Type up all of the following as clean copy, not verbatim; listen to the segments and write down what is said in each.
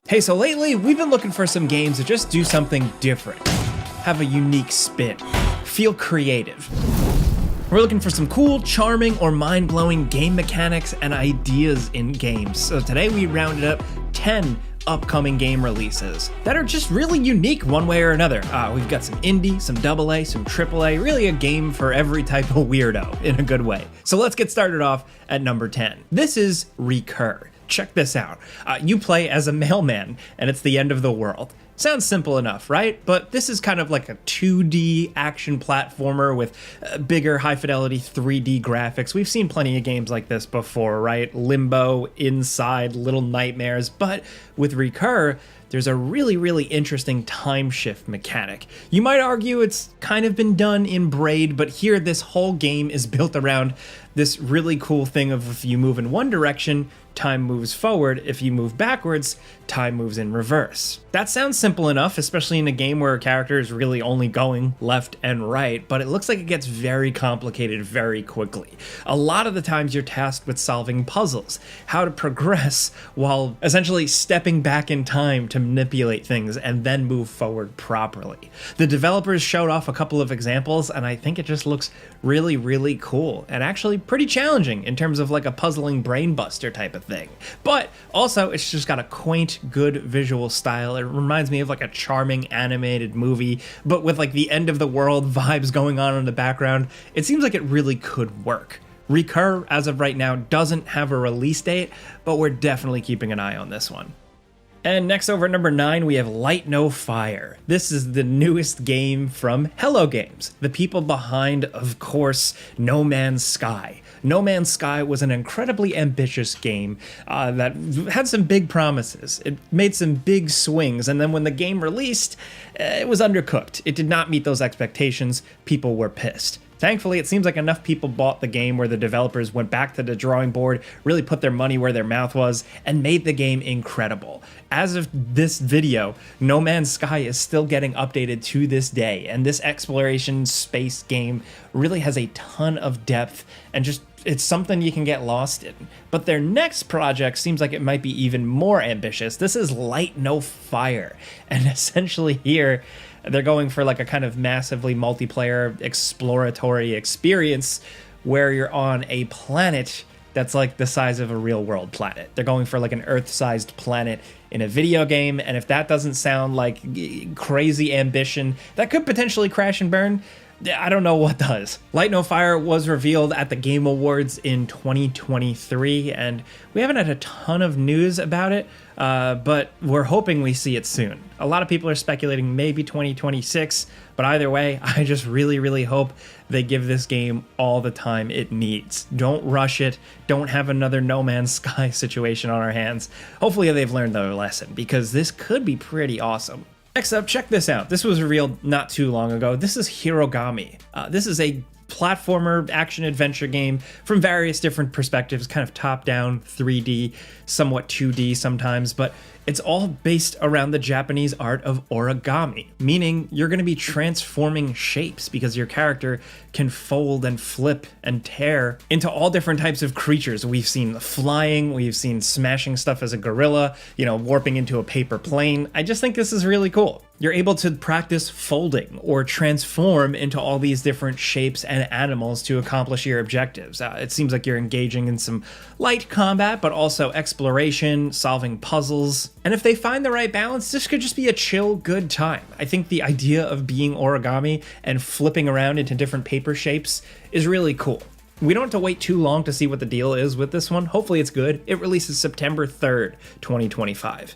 Hey, so lately we've been looking for some games that just do something different, have a unique spin, feel creative. We're looking for some cool, charming, or mind-blowing game mechanics and ideas in games. So today we rounded up 10 upcoming game releases that are just really unique one way or another. We've got some indie, some AA, some AAA, really a game for every type of weirdo in a good way. So let's get started off at number 10. This is Recur. Check this out. You play as a mailman, and it's the end of the world. Sounds simple enough, right? But this is kind of like a 2D action platformer with bigger high-fidelity 3D graphics. We've seen plenty of games like this before, right? Limbo, Inside, Little Nightmares. But with Recur, there's a really interesting time shift mechanic. You might argue it's kind of been done in Braid, but here this whole game is built around this really cool thing of if you move in one direction, time moves forward. If you move backwards, time moves in reverse. That sounds simple enough, especially in a game where a character is really only going left and right, but it looks like it gets very complicated very quickly. A lot of the times you're tasked with solving puzzles, how to progress while essentially stepping back in time to manipulate things and then move forward properly. The developers showed off a couple of examples, and I think it just looks really cool and actually pretty challenging in terms of like a puzzling brain buster type of thing. But also it's just got a quaint, good visual style. It reminds me of like a charming animated movie, but with like the end of the world vibes going on in the background. It seems like it really could work. Recur, as of right now, doesn't have a release date, but we're definitely keeping an eye on this one. And next over at number 9, we have Light No Fire. This is the newest game from Hello Games, the people behind, of course, No Man's Sky. No Man's Sky was an incredibly ambitious game that had some big promises. It made some big swings, and then when the game released, it was undercooked. It did not meet those expectations. People were pissed. Thankfully, it seems like enough people bought the game where the developers went back to the drawing board, really put their money where their mouth was, and made the game incredible. As of this video, No Man's Sky is still getting updated to this day, and this exploration space game really has a ton of depth and just it's something you can get lost in. But their next project seems like it might be even more ambitious. This is Light No Fire, and essentially here, they're going for like a kind of massively multiplayer exploratory experience where you're on a planet that's like the size of a real world planet. They're going for like an Earth-sized planet in a video game, and if that doesn't sound like crazy ambition that could potentially crash and burn, I don't know what does. Light No Fire was revealed at the Game Awards in 2023, and we haven't had a ton of news about it, but we're hoping we see it soon. A lot of people are speculating maybe 2026, but either way, I just really hope they give this game all the time it needs. Don't rush it. Don't have another No Man's Sky situation on our hands. Hopefully they've learned their lesson, because this could be pretty awesome. Next up, check this out. This was revealed not too long ago. This is Hirogami. This is a platformer action-adventure game from various different perspectives, kind of top-down, 3D, somewhat 2D sometimes, but it's all based around the Japanese art of origami, meaning you're going to be transforming shapes because your character can fold and flip and tear into all different types of creatures. We've seen flying, we've seen smashing stuff as a gorilla, warping into a paper plane. I just think this is really cool. You're able to practice folding or transform into all these different shapes and animals to accomplish your objectives. It seems like you're engaging in some light combat, but also exploration, solving puzzles. And if they find the right balance, this could just be a chill, good time. I think the idea of being origami and flipping around into different paper shapes is really cool. We don't have to wait too long to see what the deal is with this one. Hopefully it's good. It releases September 3rd, 2025.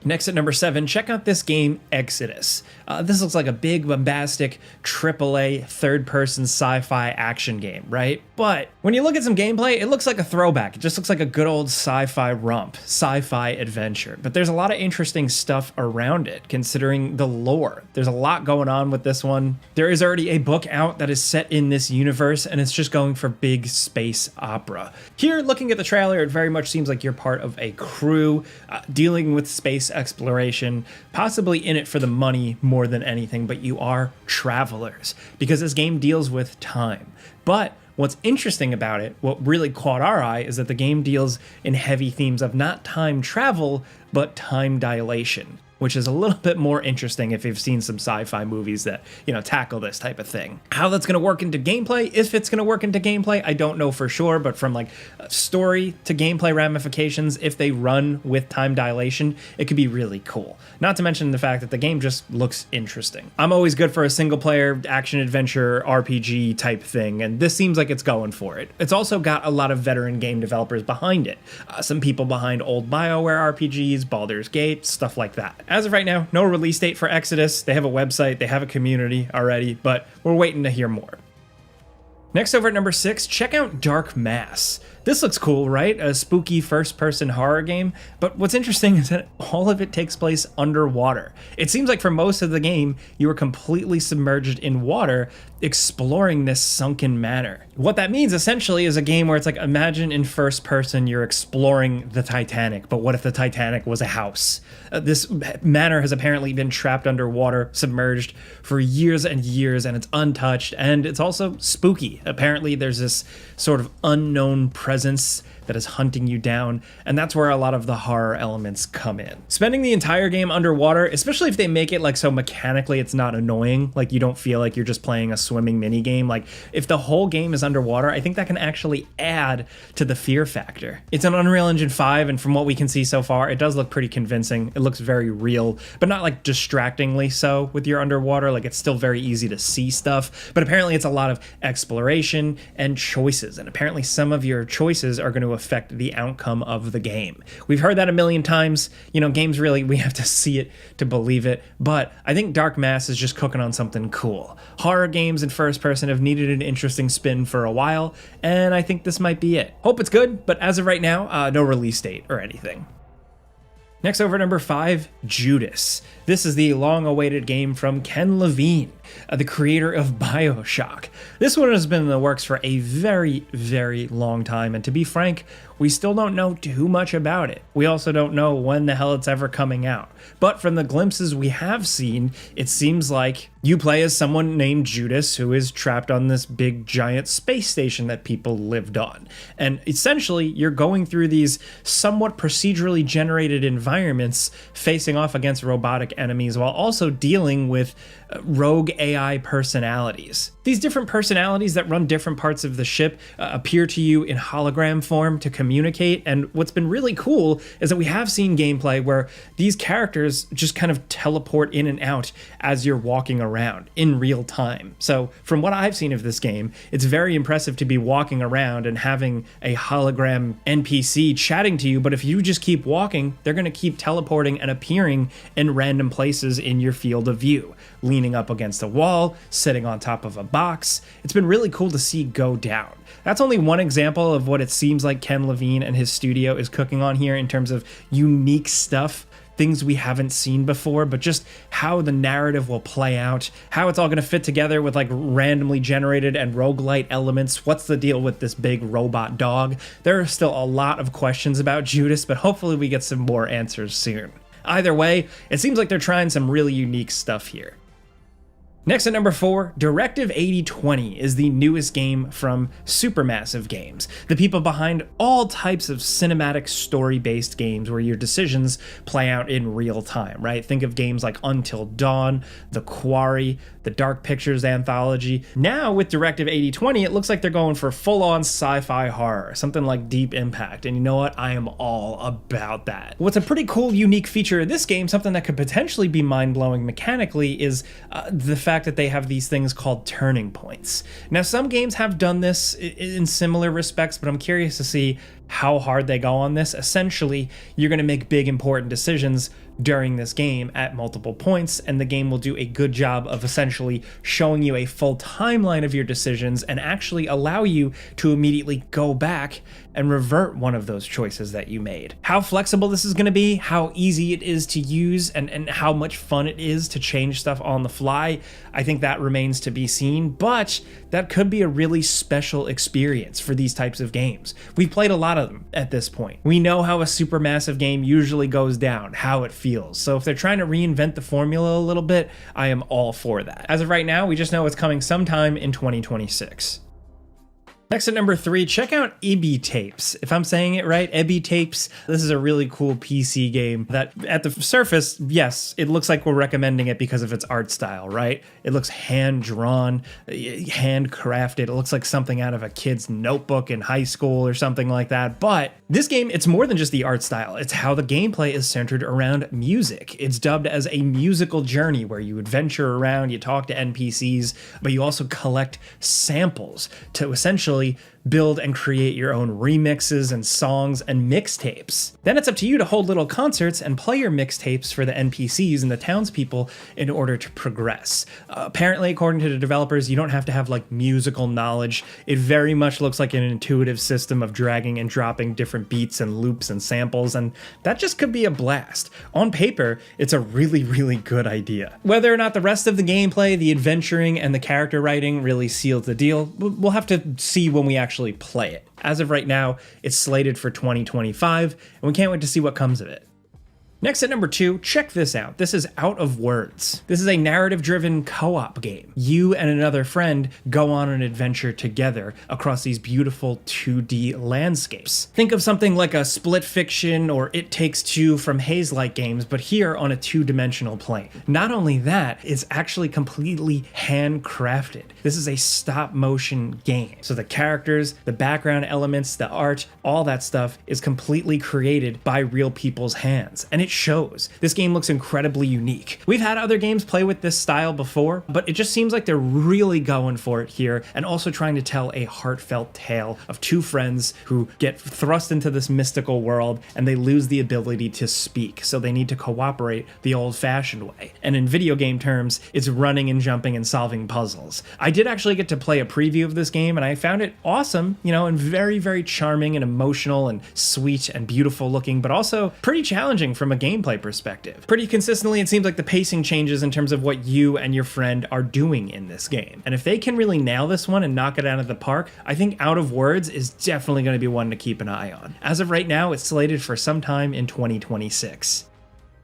Next at number 7, check out this game, Exodus. This looks like a big, bombastic, AAA, third-person sci-fi action game, right? But when you look at some gameplay, it looks like a throwback. It just looks like a good old sci-fi romp, sci-fi adventure. But there's a lot of interesting stuff around it, considering the lore. There's a lot going on with this one. There is already a book out that is set in this universe, and it's just going for big space opera. Here, looking at the trailer, it very much seems like you're part of a crew dealing with space exploration, possibly in it for the money more than anything, but you are travelers because this game deals with time. But What's interesting about it, what really caught our eye, is that the game deals in heavy themes of not time travel, but time dilation, which is a little bit more interesting if you've seen some sci-fi movies that, tackle this type of thing. How that's going to work into gameplay, if it's going to work into gameplay, I don't know for sure, but from like story to gameplay ramifications, if they run with time dilation, it could be really cool. Not to mention the fact that the game just looks interesting. I'm always good for a single player action adventure RPG type thing, and this seems like it's going for it. It's also got a lot of veteran game developers behind it. Some people behind old BioWare RPGs, Baldur's Gate, stuff like that. As of right now, no release date for Exodus. They have a website, they have a community already, but we're waiting to hear more. Next, over at number 6, check out Dark Mass. This looks cool, right? A spooky first-person horror game, but what's interesting is that all of it takes place underwater. It seems like for most of the game, you are completely submerged in water, exploring this sunken manor. What that means essentially is a game where it's like, imagine in first person you're exploring the Titanic, but what if the Titanic was a house? This manor has apparently been trapped underwater, submerged for years and years, and it's untouched, and it's also spooky. Apparently there's this sort of unknown presence that is hunting you down, and that's where a lot of the horror elements come in. Spending the entire game underwater, especially if they make it like so mechanically it's not annoying, like you don't feel like you're just playing a swimming mini game, like if the whole game is underwater, I think that can actually add to the fear factor. It's an Unreal Engine 5, and from what we can see so far, it does look pretty convincing. It looks very real, but not like distractingly so with your underwater, like it's still very easy to see stuff, but apparently it's a lot of exploration and choices, and apparently some of your choices are going to affect the outcome of the game. We've heard that a million times, games really, we have to see it to believe it, but I think Dark Mass is just cooking on something cool. Horror games and first person have needed an interesting spin for a while, and I think this might be it. Hope it's good, but as of right now, no release date or anything. Next, over number 5, Judas. This is the long-awaited game from Ken Levine, the creator of BioShock. This one has been in the works for a very, very long time, and to be frank, we still don't know too much about it. We also don't know when the hell it's ever coming out. But from the glimpses we have seen, it seems like you play as someone named Judas who is trapped on this big giant space station that people lived on. And essentially, you're going through these somewhat procedurally generated environments facing off against robotic enemies while also dealing with rogue AI personalities. These different personalities that run different parts of the ship appear to you in hologram form to communicate, and what's been really cool is that we have seen gameplay where these characters just kind of teleport in and out as you're walking around in real time. So from what I've seen of this game, it's very impressive to be walking around and having a hologram NPC chatting to you, but if you just keep walking, they're going to keep teleporting and appearing in random places in your field of view, leaning up against a wall, sitting on top of a box. It's been really cool to see go down. That's only one example of what it seems like Ken Levine and his studio is cooking on here in terms of unique stuff, things we haven't seen before, but just how the narrative will play out, how it's all going to fit together with like randomly generated and roguelite elements. What's the deal with this big robot dog? There are still a lot of questions about Judas, but hopefully we get some more answers soon. Either way, it seems like they're trying some really unique stuff here. Next at number 4, Directive 8020 is the newest game from Supermassive Games, the people behind all types of cinematic story-based games where your decisions play out in real time, right? Think of games like Until Dawn, The Quarry, the Dark Pictures anthology. Now with Directive 8020, it looks like they're going for full-on sci-fi horror, something like Deep Impact, and you know what? I am all about that. What's a pretty cool, unique feature of this game, something that could potentially be mind-blowing mechanically, is the fact that they have these things called turning points. Now, some games have done this in similar respects, but I'm curious to see how hard they go on this. Essentially, you're going to make big important decisions during this game at multiple points, and the game will do a good job of essentially showing you a full timeline of your decisions and actually allow you to immediately go back and revert one of those choices that you made. How flexible this is going to be, how easy it is to use, and how much fun it is to change stuff on the fly, I think that remains to be seen, but that could be a really special experience for these types of games. We've played a lot of them at this point. We know how a supermassive game usually goes down, how it feels. So if they're trying to reinvent the formula a little bit, I am all for that. As of right now, we just know it's coming sometime in 2026. Next at number 3, check out Ibby Tapes. If I'm saying it right, Ibby Tapes. This is a really cool PC game that at the surface, yes, it looks like we're recommending it because of its art style, right? It looks hand-drawn, handcrafted. It looks like something out of a kid's notebook in high school or something like that. But this game, it's more than just the art style. It's how the gameplay is centered around music. It's dubbed as a musical journey where you adventure around, you talk to NPCs, but you also collect samples to essentially build and create your own remixes and songs and mixtapes. Then it's up to you to hold little concerts and play your mixtapes for the NPCs and the townspeople in order to progress. Apparently, according to the developers, you don't have to have like musical knowledge. It very much looks like an intuitive system of dragging and dropping different beats and loops and samples, and that just could be a blast. On paper, it's a really, really good idea. Whether or not the rest of the gameplay, the adventuring, and the character writing really seals the deal, we'll have to see when we actually play it. As of right now, it's slated for 2025, and we can't wait to see what comes of it. Next at number 2, check this out. This is Out of Words. This is a narrative-driven co-op game. You and another friend go on an adventure together across these beautiful 2D landscapes. Think of something like a Split Fiction or It Takes Two from Haze-like games, but here on a 2-dimensional plane. Not only that, it's actually completely handcrafted. This is a stop-motion game. So the characters, the background elements, the art, all that stuff is completely created by real people's hands. And it shows. This game looks incredibly unique. We've had other games play with this style before, but it just seems like they're really going for it here and also trying to tell a heartfelt tale of two friends who get thrust into this mystical world and they lose the ability to speak, so they need to cooperate the old-fashioned way. And in video game terms, it's running and jumping and solving puzzles. I did actually get to play a preview of this game and I found it awesome, and very, very charming and emotional and sweet and beautiful looking, but also pretty challenging from a gameplay perspective. Pretty consistently, it seems like the pacing changes in terms of what you and your friend are doing in this game. And if they can really nail this one and knock it out of the park, I think Out of Words is definitely going to be one to keep an eye on. As of right now, it's slated for sometime in 2026.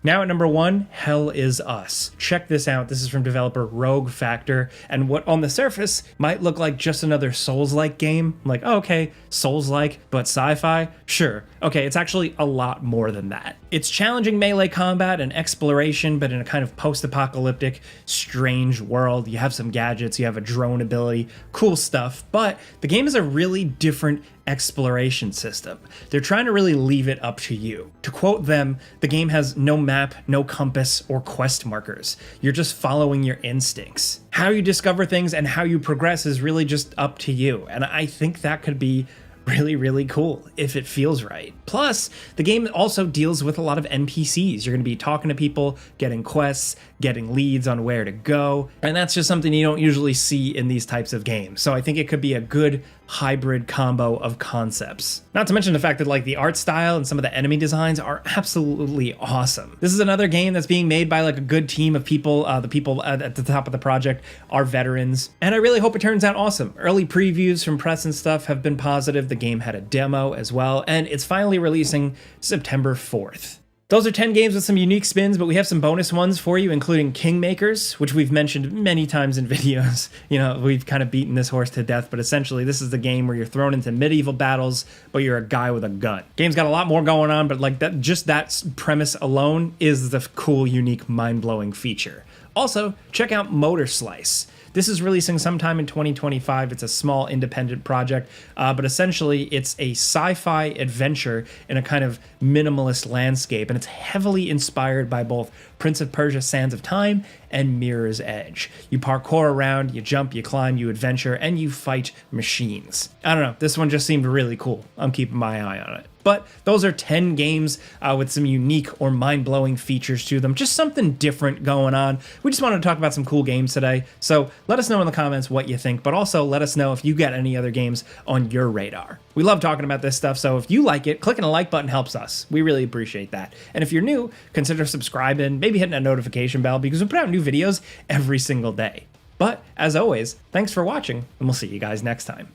Now at number 1, Hell Is Us. Check this out. This is from developer Rogue Factor, and what on the surface might look like just another Souls-like game. Like, oh, okay, Souls-like, but sci-fi? Sure. Okay, it's actually a lot more than that. It's challenging melee combat and exploration, but in a kind of post-apocalyptic, strange world. You have some gadgets, you have a drone ability, cool stuff, but the game is a really different exploration system. They're trying to really leave it up to you. To quote them, the game has no map, no compass, or quest markers. You're just following your instincts. How you discover things and how you progress is really just up to you, and I think that could be really, really cool if it feels right. Plus, the game also deals with a lot of NPCs. You're going to be talking to people, getting quests, getting leads on where to go, and that's just something you don't usually see in these types of games. So I think it could be a good hybrid combo of concepts. Not to mention the fact that like the art style and some of the enemy designs are absolutely awesome. This is another game that's being made by like a good team of people. The people at the top of the project are veterans, and I really hope it turns out awesome. Early previews from press and stuff have been positive. The game had a demo as well, and it's finally releasing September 4th. Those are 10 games with some unique spins, but we have some bonus ones for you, including Kingmakers, which we've mentioned many times in videos. We've kind of beaten this horse to death, but essentially this is the game where you're thrown into medieval battles, but you're a guy with a gun. Game's got a lot more going on, but like that, just that premise alone is the cool, unique, mind-blowing feature. Also, check out Motor Slice. This is releasing sometime in 2025. It's a small independent project, but essentially it's a sci-fi adventure in a kind of minimalist landscape, and it's heavily inspired by both Prince of Persia: Sands of Time and Mirror's Edge. You parkour around, you jump, you climb, you adventure, and you fight machines. I don't know, this one just seemed really cool. I'm keeping my eye on it. But those are 10 games with some unique or mind-blowing features to them. Just something different going on. We just wanted to talk about some cool games today. So let us know in the comments what you think, but also let us know if you got any other games on your radar. We love talking about this stuff, so if you like it, clicking a like button helps us. We really appreciate that. And if you're new, consider subscribing, maybe hitting that notification bell, because we put out new videos every single day. But as always, thanks for watching, and we'll see you guys next time.